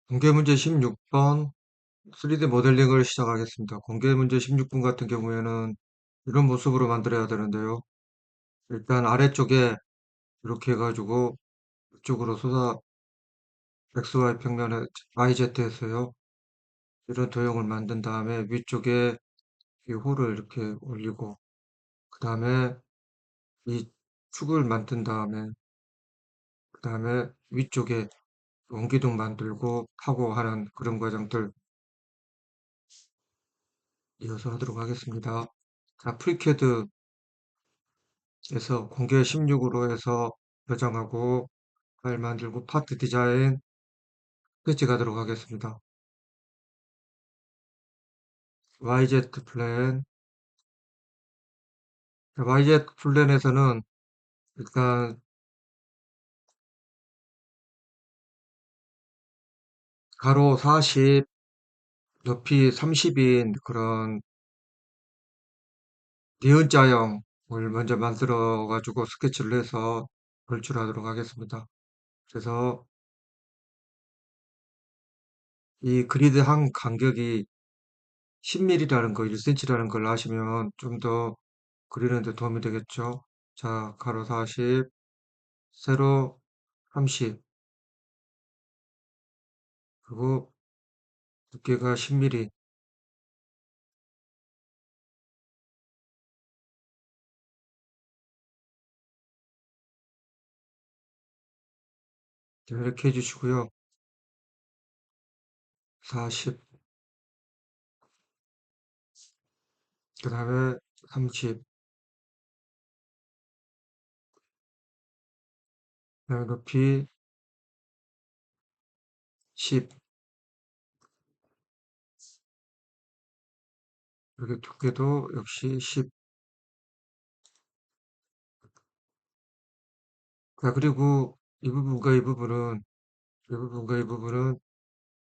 공개 문제 16번 3D 모델링을 시작하겠습니다. 공개 문제 16번 같은 경우에는 이런 모습으로 만들어야 되는데요. 일단 아래쪽에 이렇게 해가지고 이쪽으로 XY 평면에 YZ에서요. 이런 도형을 만든 다음에 위쪽에 이 홀을 이렇게 올리고 그 다음에 이 축을 만든 다음에 그 다음에 위쪽에 원기둥 만들고 파고 하는 그런 과정들 이어서 하도록 하겠습니다. 자, 프리캐드 에서 공개 16으로 해서 저장하고 파일 만들고 파트 디자인 스케치 가도록 하겠습니다. YZ 플랜. YZ 플랜에서는 일단 가로 40, 높이 30인 그런 니은자형을 먼저 만들어 가지고 스케치를 해서 돌출하도록 하겠습니다. 그래서 이 그리드 한 간격이 10mm라는 거, 1cm라는 걸 아시면 좀 더 그리는데 도움이 되겠죠. 자, 가로 40, 세로 30, 그리고 두께가 10mm. 이렇게 해주시고요. 40, 그 다음에 30, 그 다음에 높이 10, 이렇게 두께도 역시 10. 자, 그리고 이 부분은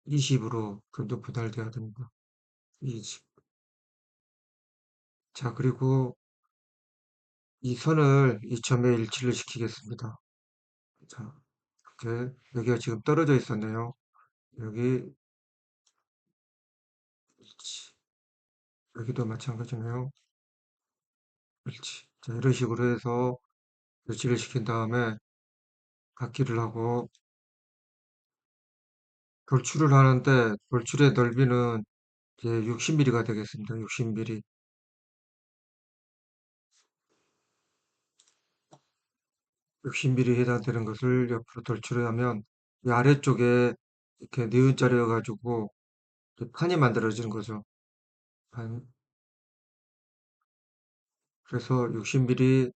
20으로 균도 분할돼야 됩니다. 20. 자, 그리고 이 선을 이 점에 일치를 시키겠습니다. 자, 이렇게 여기가 지금 떨어져 있었네요. 여기 일치. 여기도 마찬가지네요. 일치. 자, 이런 식으로 해서 일치를 시킨 다음에 각기를 하고 돌출을 하는데 돌출의 넓이는 이제 60mm가 되겠습니다. 60mm. 60mm 해당되는 것을 옆으로 돌출을 하면 이 아래쪽에 이렇게 니은자리여 가지고 판이 만들어지는 거죠. 판. 그래서 60mm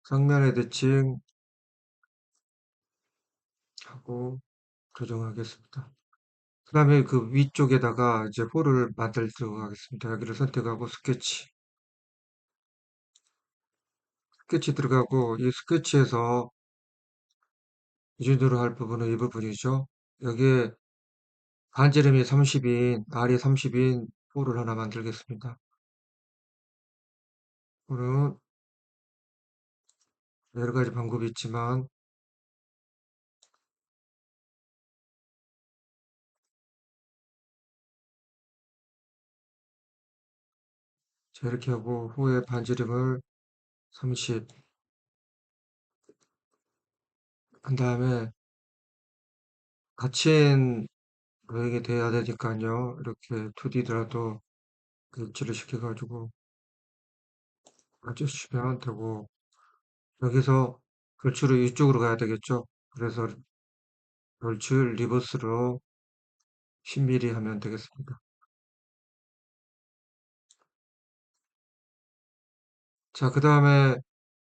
상면에 대칭 하고 조정하겠습니다. 그 다음에 그 위쪽에다가 이제 홀을 만들도록 하겠습니다. 여기를 선택하고 스케치 들어가고 이 스케치에서 기준으로 할 부분은 이 부분이죠. 여기에 반지름이 30인, 알이 30인 홀을 하나 만들겠습니다. 홀은 여러 가지 방법이 있지만 자, 이렇게 하고 후에 반지름을 30, 그 다음에 갇힌 모양이 돼야 되니까요. 이렇게 2D더라도 일치를 시켜가지고 맞춰주시면 되고 여기서 돌출을 이쪽으로 가야 되겠죠. 그래서 돌출 리버스로 10mm 하면 되겠습니다. 자, 그 다음에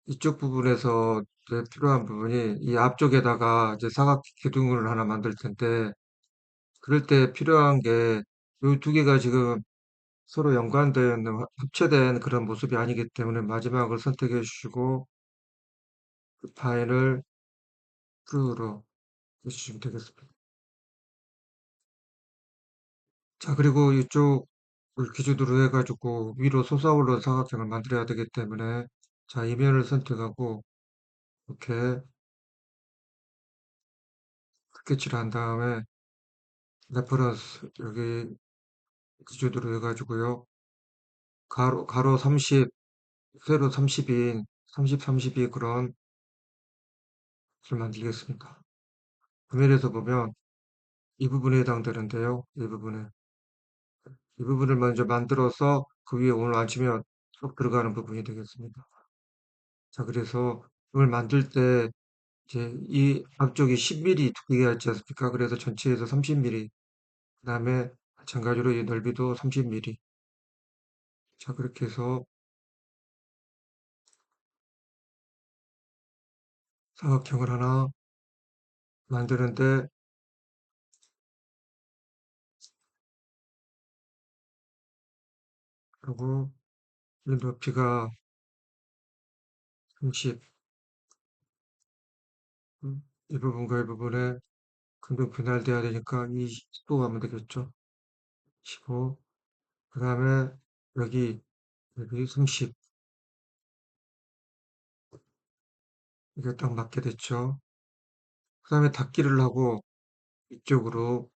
이쪽 부분에서 이제 필요한 부분이 이 앞쪽에다가 이제 사각 기둥을 하나 만들 텐데 그럴 때 필요한 게 이 두 개가 지금 서로 연관되어 있는 합체된 그런 모습이 아니기 때문에 마지막을 선택해 주시고 그 파일을 프로로 해주시면 되겠습니다. 자, 그리고 이쪽을 기준으로 해가지고 위로 솟아오르는 사각형을 만들어야 되기 때문에 자, 이면을 선택하고 이렇게 스케치를 한 다음에 레퍼런스 여기 기준으로 해가지고요. 가로 30, 세로 30인 30, 32 그런 줄 만들겠습니다. 화면에서 보면 이 부분에 해당되는데요. 이 부분을 먼저 만들어서 그 위에 오늘 아침에 쏙 들어가는 부분이 되겠습니다. 자, 그래서 이걸 만들 때 이제 이 앞쪽이 10mm 두께가 있지 않습니까? 그래서 전체에서 30mm. 그 다음에 마찬가지로 이 넓이도 30mm. 자, 그렇게 해서 사각형을 하나 만드는데, 그리고 이 높이가 30, 이 부분과 이 부분에 근동 분할돼야 되니까 이 15 하면 되겠죠. 15. 그 다음에 여기 30. 이게 딱 맞게 됐죠. 그 다음에 닫기를 하고 위쪽으로,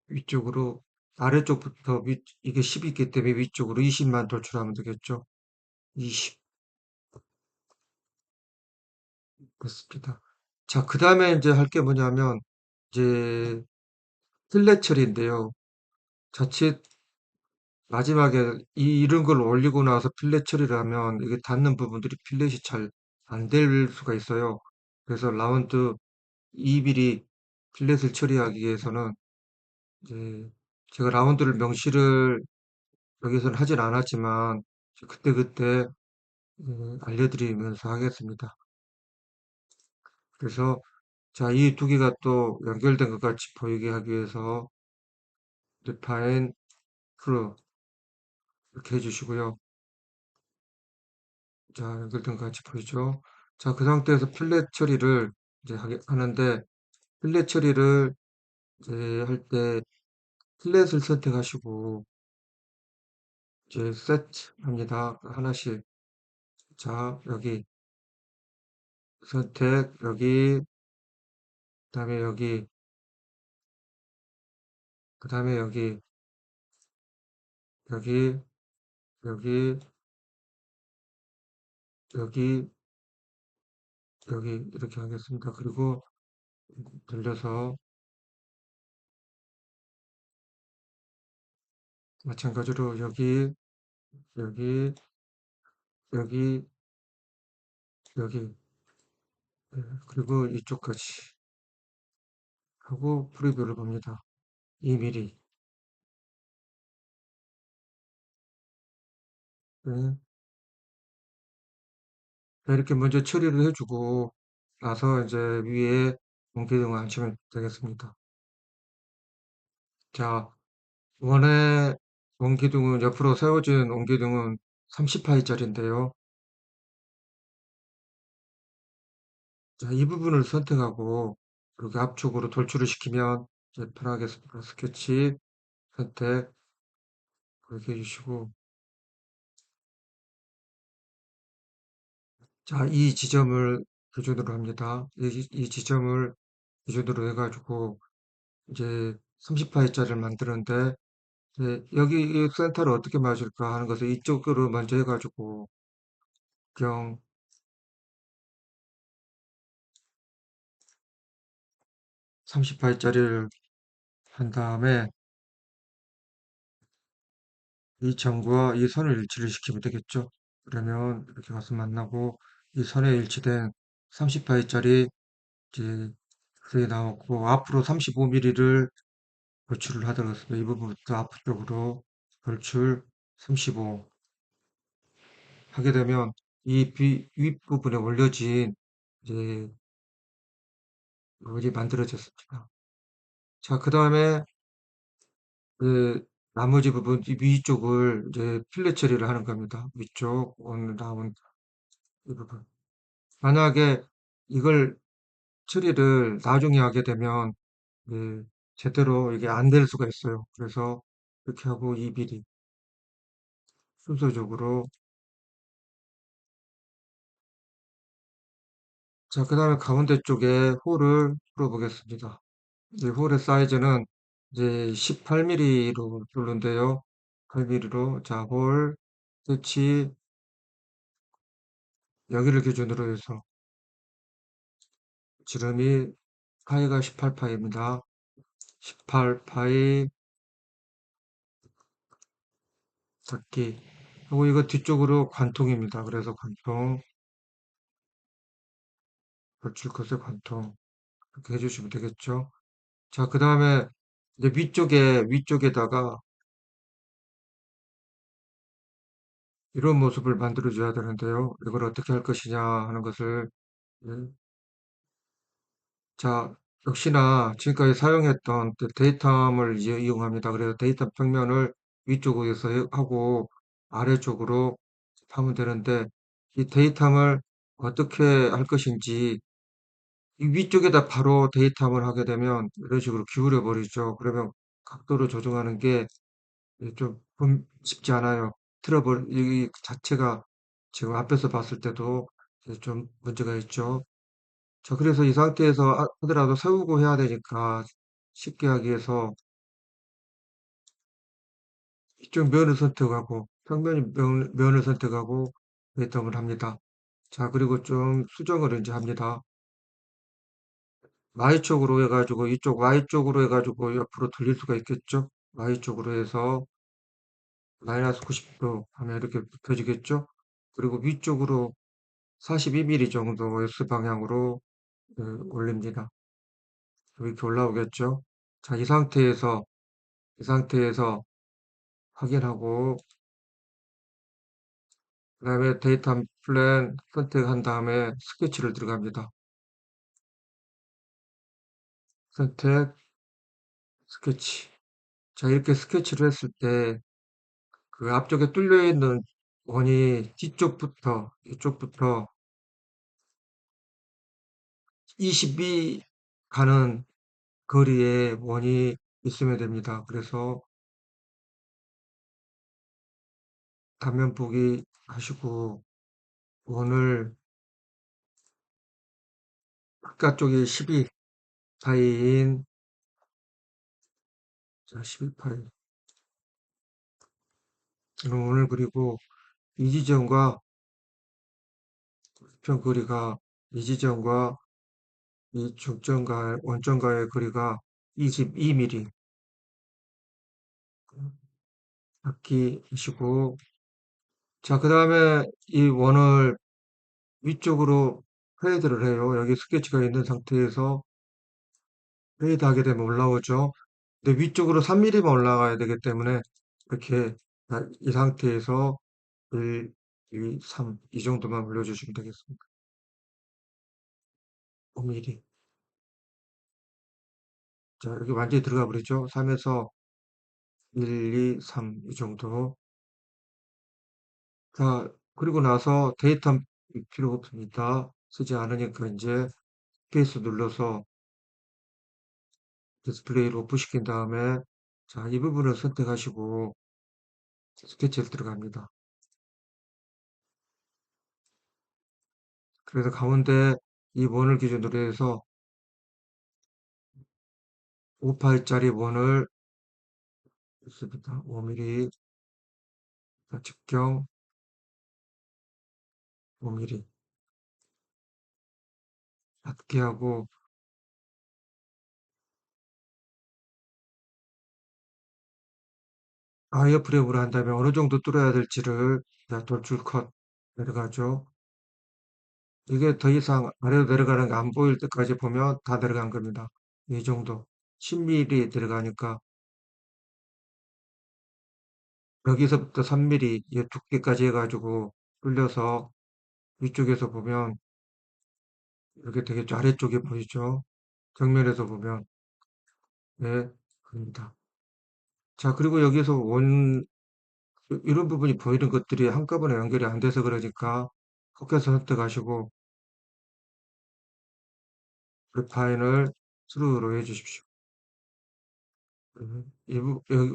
위쪽으로, 아래쪽부터 이게 10이기 때문에 위쪽으로 20만 돌출하면 되겠죠. 20. 됐습니다. 자, 그 다음에 이제 할 게 뭐냐면, 이제 필렛 처리인데요. 자칫 마지막에 이런 걸 올리고 나서 필렛 처리를 하면 이게 닿는 부분들이 필렛이 잘 안 될 수가 있어요. 그래서 라운드 2mm 필렛을 처리하기 위해서는 이제 제가 라운드를 명시를 여기서는 하진 않았지만 그때그때 알려드리면서 하겠습니다. 그래서 자, 이 두 개가 또 연결된 것 같이 보이게 하기 위해서 define true 이렇게 해주시고요. 자, 연결된 것 같이 보이죠? 자, 그 상태에서 필렛 처리를 이제 하는데 필렛 처리를 이제 할 때 필렛을 선택하시고 이제 set 합니다. 하나씩. 자, 여기 선택, 여기, 그다음에 여기, 그다음에 여기, 여기, 여기, 여기, 여기 이렇게 하겠습니다. 그리고 돌려서 마찬가지로 여기, 여기, 여기, 여기, 예, 그리고 이쪽까지 하고 프리뷰를 봅니다. 2mm. 네. 이렇게 먼저 처리를 해주고 나서 이제 위에 옮기등을 앉히면 되겠습니다. 자, 원의 원기둥은 옆으로 세워진 원기둥은 30파이짜리인데요. 자, 이 부분을 선택하고 이렇게 앞쪽으로 돌출을 시키면 이제 편하겠습니다. 스케치 선택 그렇게 해주시고 자, 이 지점을 기준으로 합니다. 이 지점을 기준으로 해가지고 이제 30파이짜리를 만드는데 여기 이 센터를 어떻게 맞을까 하는 것을 이쪽으로 먼저 해가지고 경 30파이짜리를 한 다음에 이 점과 이 선을 일치를 시키면 되겠죠. 그러면 이렇게 가서 만나고 이 선에 일치된 30파이짜리 이제 그게 나왔고 앞으로 35mm를 돌출을 하도록 하겠습니다. 이 부분부터 앞쪽으로 돌출 35 하게 되면 이 윗부분에 올려진 이제 물이 만들어졌습니다. 자, 그 다음에 그 나머지 부분 이 위쪽을 이제 필렛 처리를 하는 겁니다. 위쪽 오늘 나온 이 부분. 만약에 이걸 처리를 나중에 하게 되면 네, 제대로 이게 안 될 수가 있어요. 그래서 이렇게 하고 이 미리 순서적으로 자, 그 다음에 가운데 쪽에 홀을 풀어 보겠습니다. 이 홀의 사이즈는 이제 18mm로 뚫는데요. 8mm로. 자, 홀, 끝이 여기를 기준으로 해서 지름이 파이가 18파이입니다. 18파이 닫기. 하고 이거 뒤쪽으로 관통입니다. 그래서 관통, 걸출컷의 관통. 이렇게 해주시면 되겠죠. 자, 그 다음에 이제 위쪽에다가 이런 모습을 만들어줘야 되는데요. 이걸 어떻게 할 것이냐 하는 것을, 예. 자, 역시나 지금까지 사용했던 데이텀을 이제 이용합니다. 그래서 데이터 평면을 위쪽에서 하고 아래쪽으로 하면 되는데, 이 데이텀을 어떻게 할 것인지, 이 위쪽에다 바로 데이텀을 하게 되면 이런 식으로 기울여 버리죠. 그러면 각도를 조정하는 게 좀 쉽지 않아요. 이 자체가 지금 앞에서 봤을 때도 이제 좀 문제가 있죠. 자, 그래서 이 상태에서 하더라도 세우고 해야 되니까 쉽게 하기 위해서 이쪽 면을 선택하고 면을 선택하고 배점을 합니다. 자, 그리고 좀 수정을 이제 합니다. Y쪽으로 해가지고 이쪽 Y쪽으로 해가지고 옆으로 돌릴 수가 있겠죠. Y쪽으로 해서 마이너스 90도 하면 이렇게 펴지겠죠. 그리고 위쪽으로 42mm 정도 S방향으로 올립니다. 이렇게 올라오겠죠. 자, 이 상태에서 확인하고, 그 다음에 데이터 플랜 선택한 다음에 스케치를 들어갑니다. 선택, 스케치. 자, 이렇게 스케치를 했을 때, 그 앞쪽에 뚫려 있는 원이 이쪽부터 22 가는 거리에 원이 있으면 됩니다. 그래서 단면 보기 하시고, 원을 바깥쪽이 12파이인, 자, 12파이. 이런 원을 그리고 이 지점과 수평 거리가 이 지점과 이 중점과 원점과의 거리가 22mm 바뀌시고, 자, 그 다음에 이 원을 위쪽으로 페이드를 해요. 여기 스케치가 있는 상태에서 페이드 하게 되면 올라오죠. 근데 위쪽으로 3mm만 올라가야 되기 때문에 이렇게 이 상태에서 1, 2, 3, 이 정도만 올려주시면 되겠습니다. 5mm. 자, 여기 완전히 들어가 버리죠. 3에서 1, 2, 3, 이 정도. 자, 그리고 나서 데이터 필요 없습니다. 쓰지 않으니까 이제 스페이스 눌러서 디스플레이를 오프시킨 다음에, 자, 이 부분을 선택하시고 스케치를 들어갑니다. 그래서 가운데 이 원을 기준으로 해서 5파이짜리 원을 있습니다. 5mm, 직경 5mm 닫게 하고, 와이어프레임으로 한다면 어느 정도 뚫어야 될지를, 자, 돌출 컷 내려가죠. 이게 더 이상 아래로 내려가는 게 안 보일 때까지 보면 다 내려간 겁니다. 이 정도 10mm 들어가니까 여기서부터 3mm 이 두께까지 해가지고 뚫려서 위쪽에서 보면 이렇게 되겠죠. 아래쪽에 보이죠. 정면에서 보면. 네, 그럽니다. 자, 그리고 여기서 이런 부분이 보이는 것들이 한꺼번에 연결이 안 돼서 그러니까 포켓 선택하시고 리파인을 스루로 해주십시오.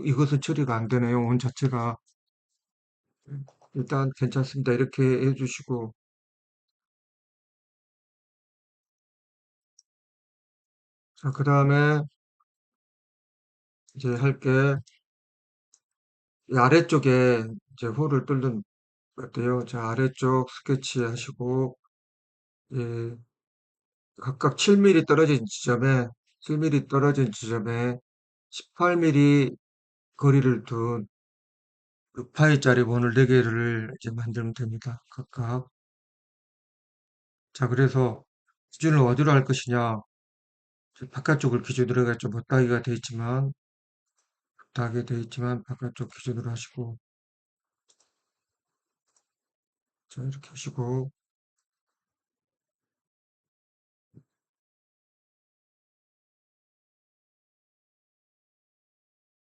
이것은 처리가 안 되네요. 원 자체가. 일단 괜찮습니다. 이렇게 해주시고, 자, 그 다음에 이제 할게 이 아래쪽에 이제 홀을 뚫는 것 같아요. 자, 아래쪽 스케치 하시고, 예, 각각 7mm 떨어진 지점에, 7mm 떨어진 지점에 18mm 거리를 둔 6파이짜리 원을 4개를 이제 만들면 됩니다. 각각. 자, 그래서 기준을 어디로 할 것이냐. 바깥쪽을 기준으로 해가 좀 못하게 되어 있지만, 못하게 되어 있지만, 바깥쪽 기준으로 하시고, 자, 이렇게 하시고,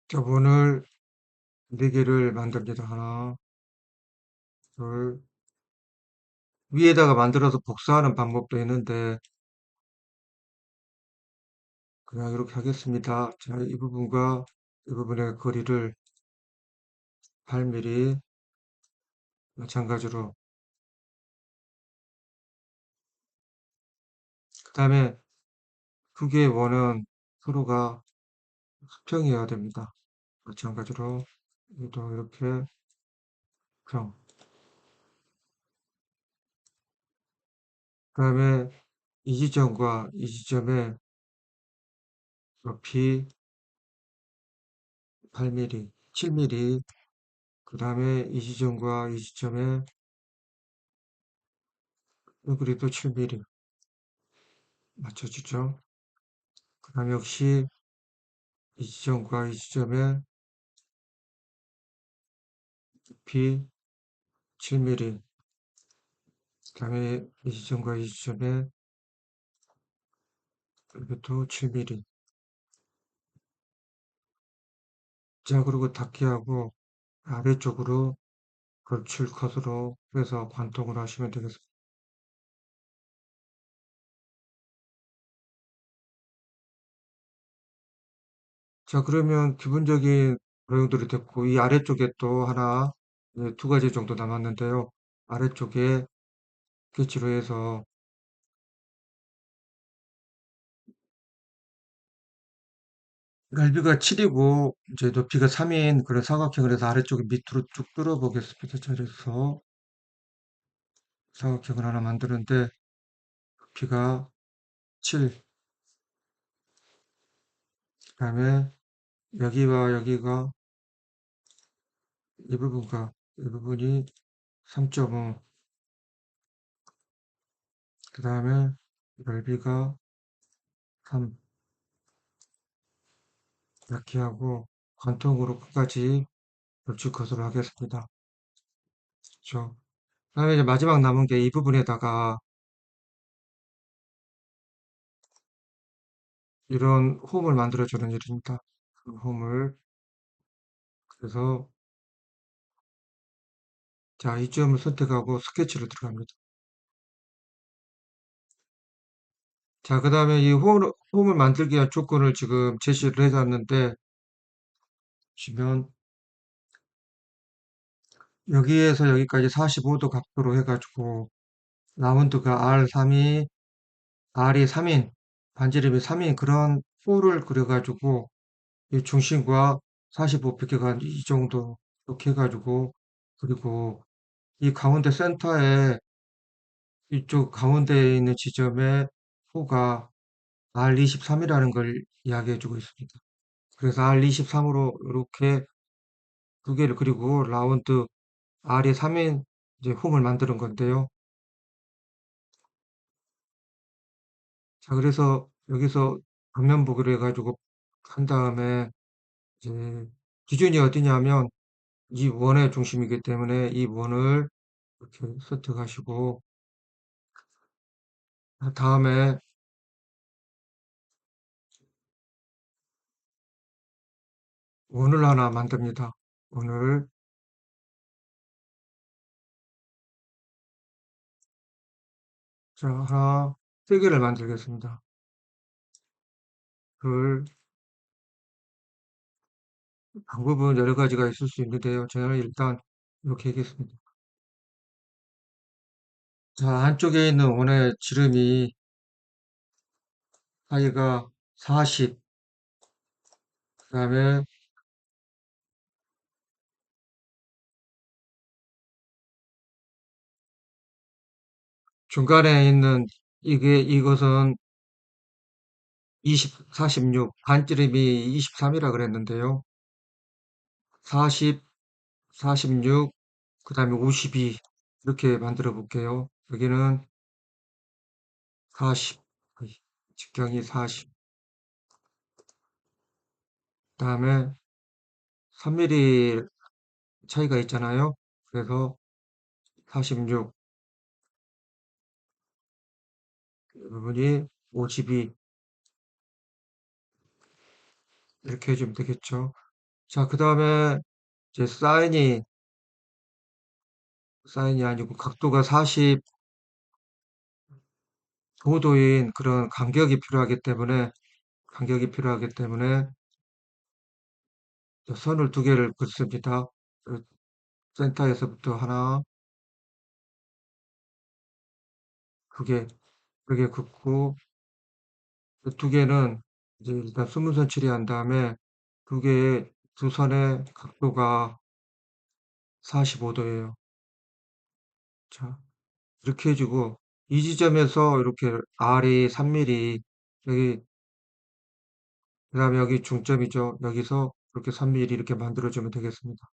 자, 원을 4개를 만듭니다. 하나, 둘, 위에다가 만들어서 복사하는 방법도 있는데, 그냥 이렇게 하겠습니다. 자, 이 부분과 이 부분의 거리를 8mm, 마찬가지로. 그 다음에 두 개의 원은 서로가 수평이어야 됩니다. 마찬가지로, 여기도 이렇게 평. 그 다음에 이 지점과 이 지점의 높이 8mm, 7mm, 그 다음에 이 지점과 이 지점의 너구리도 7mm 맞춰주죠. 그 다음에 역시 이 지점과 이 지점의 높이 7mm, 그 다음에 이 지점과 이 지점의 이것도 7mm. 자, 그리고 닫기하고 아래쪽으로 걸칠 컷으로 해서 관통을 하시면 되겠습니다. 자, 그러면 기본적인 모형들이 됐고, 이 아래쪽에 또 하나, 두 가지 정도 남았는데요. 아래쪽에 스케치로 해서 넓이가 7이고, 이제 높이가 3인 그런 사각형을 해서 아래쪽에 밑으로 쭉 뚫어보겠습니다. 자, 그래서 사각형을 하나 만드는데, 높이가 7, 그 다음에 여기와 여기가 이 부분이 3.5, 그 다음에 넓이가 3, 이렇게 하고 관통으로 끝까지 걸쭉컷으로 하겠습니다. 그렇죠. 그다음에 이제 마지막 남은 게 이 부분에다가 이런 홈을 만들어주는 일입니다. 그 홈을 그래서 자, 이 점을 선택하고 스케치로 들어갑니다. 자, 그 다음에 이 홈을 만들기 위한 조건을 지금 제시를 해놨는데 보시면 여기에서 여기까지 45도 각도로 해가지고 라운드가 R3이 R이 3인 반지름이 3인 그런 홀을 그려가지고 이 중심과 45 비켜가 이 정도 이렇게 해가지고 그리고 이 가운데 센터에 이쪽 가운데에 있는 지점에 호가 R23이라는 걸 이야기해 주고 있습니다. 그래서 R23으로 이렇게 두 개를 그리고 라운드 R이 3인 이제 홈을 만드는 건데요. 자, 그래서 여기서 앞면 보기로 해가지고 한 다음에 이제 기준이 어디냐면 이 원의 중심이기 때문에 이 원을 이렇게 선택하시고 다음에 원을 하나 만듭니다. 원을 자 하나 세 개를 만들겠습니다. 둘 방법은 여러 가지가 있을 수 있는데요. 저는 일단 이렇게 하겠습니다. 자, 안쪽에 있는 원의 지름이 사이가 40, 그다음에 중간에 있는 이것은 46, 반지름이 23이라 그랬는데요. 40, 46, 그 다음에 52 이렇게 만들어 볼게요. 여기는 40, 직경이 40, 그 다음에 3mm 차이가 있잖아요. 그래서 46, 이 부분이 52 이렇게 해주면 되겠죠. 자, 그 다음에 이제 사인이 아니고 각도가 45도인 그런 간격이 필요하기 때문에 선을 두 개를 긋습니다. 그 센터에서부터 하나, 두 개, 이렇게 긋고 두 개는 이제 일단 수문선 처리한 다음에 두 선의 각도가 45도예요. 자, 이렇게 해주고 이 지점에서 이렇게 R이 3mm 여기 그다음에 여기 중점이죠. 여기서 이렇게 3mm 이렇게 만들어주면 되겠습니다.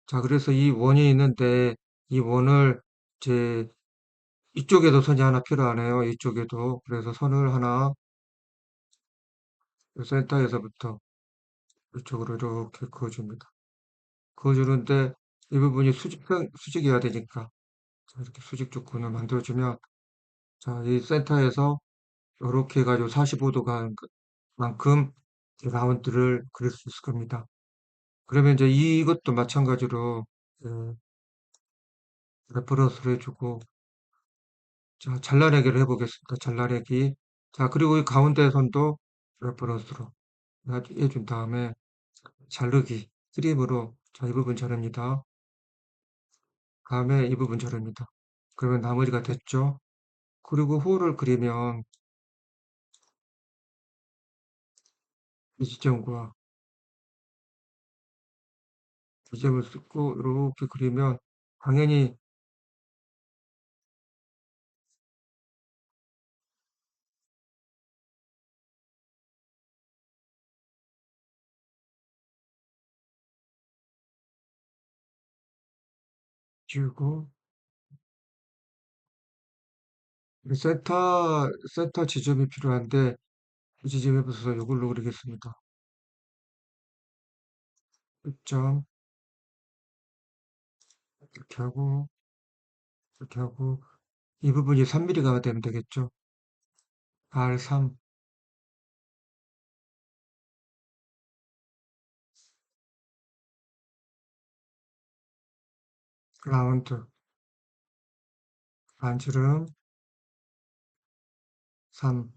자, 그래서 이 원이 있는데 이 원을 제 이쪽에도 선이 하나 필요하네요. 이쪽에도. 그래서 선을 하나 센터에서부터 이쪽으로 이렇게 그어줍니다. 그어주는데 이 부분이 수직이어야 되니까 자, 이렇게 수직 조건을 만들어주면 자, 이 센터에서 이렇게 해가지고 45도 만큼 라운드를 그릴 수 있을 겁니다. 그러면 이제 이것도 마찬가지로 레퍼런스를 해주고 자, 잘라내기를 해보겠습니다. 잘라내기. 자, 그리고 이 가운데 선도 레퍼런스로 해준 다음에 자르기, 트림으로 자, 이 부분 자릅니다. 다음에 이 부분 자릅니다. 그러면 나머지가 됐죠? 그리고 호를 그리면 이 지점과 이 점을 쓰고 이렇게 그리면 당연히 지우고 센터 지점이 필요한데 이 지점에 붙여서 이걸로 그리겠습니다. 끝점 이렇게 하고 이 부분이 3mm가 되면 되겠죠. R3 라운드 반지름 3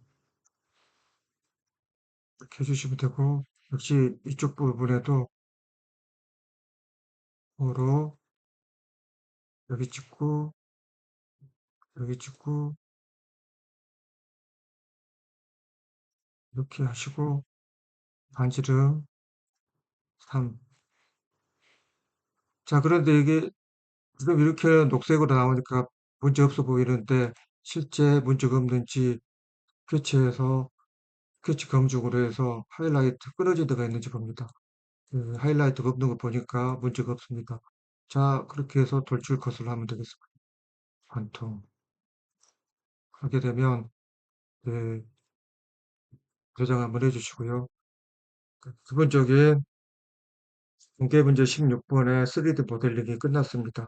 이렇게 해주시면 되고 역시 이쪽 부분에도 호로 여기 찍고 여기 찍고 이렇게 하시고 반지름 3 자, 그런데 이게 지금 이렇게 녹색으로 나오니까 문제 없어 보이는데 실제 문제가 없는지 스케치 검증으로 해서 하이라이트 끊어진 데가 있는지 봅니다. 하이라이트가 없는 거 보니까 문제가 없습니다. 자, 그렇게 해서 돌출 컷을 하면 되겠습니다. 관통 하게 되면 네, 저장 한번 해주시고요. 기본적인 공개 문제 16번의 3D 모델링이 끝났습니다.